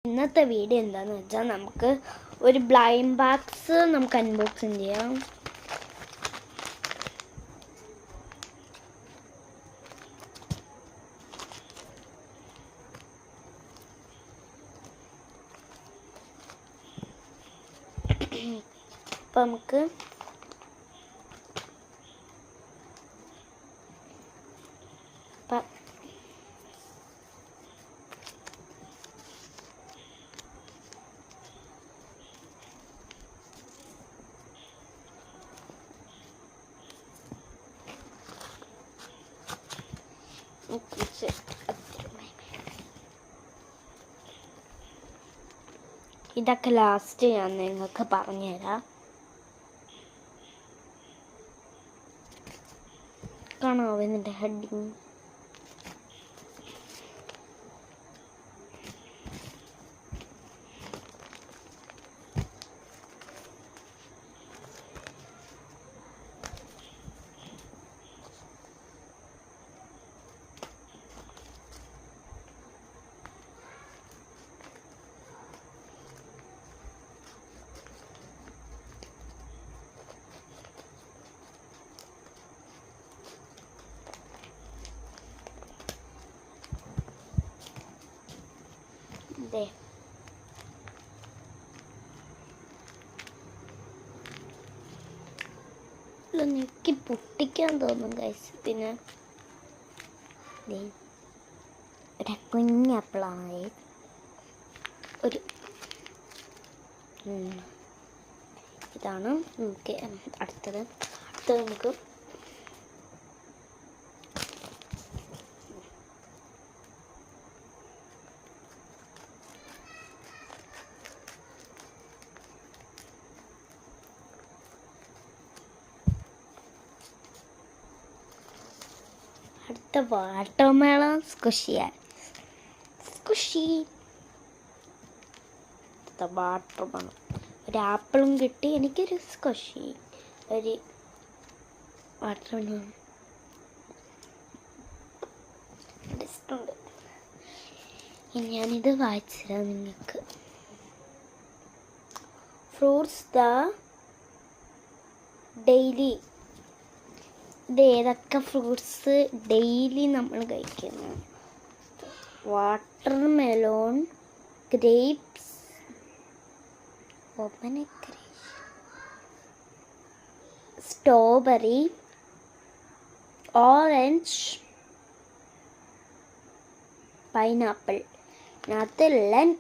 ഇന്നത്തെ വീഡിയോ എന്താണെന്ന് വെച്ചാൽ നമുക്ക് ഒരു ബ്ലൈൻഡ് ബാഗ്സ് നമുക്ക് അൺബോക്സിങ് ചെയ്യാം. അപ്പം നമുക്ക് ഇതൊക്കെ ലാസ്റ്റ് ഞാൻ നിങ്ങൾക്ക് പറഞ്ഞുതരാം. കാണാവോ ഇതിൻ്റെ ഹെഡിങ്? എനിക്ക് പൊട്ടിക്കാൻ തോന്നും ഗൈസ്. പിന്നെ ഒരു കുഞ്ഞപ്പിളായി ഒരു ഇതാണ് നമുക്ക് അടുത്തത് നമുക്ക് അടുത്ത വാട്ടർമെലൺ സ്ക്വിഷിയാണ്. വാട്ടർമെലൺ ഒരു ആപ്പിളും കിട്ടി, എനിക്കൊരു സ്ക്വിഷി, ഒരു വാട്ടർമെലൺ ഇഷ്ടമുണ്ട്. ഞാനിത് വായിച്ചു തരാം നിങ്ങൾക്ക്. Fruits the daily. ഇത് ഏതൊക്കെ ഫ്രൂട്ട്സ് ഡെയിലി നമ്മൾ കഴിക്കുന്നു? Watermelon, grapes, strawberry, orange, pineapple. ഇതിനകത്തെല്ലാം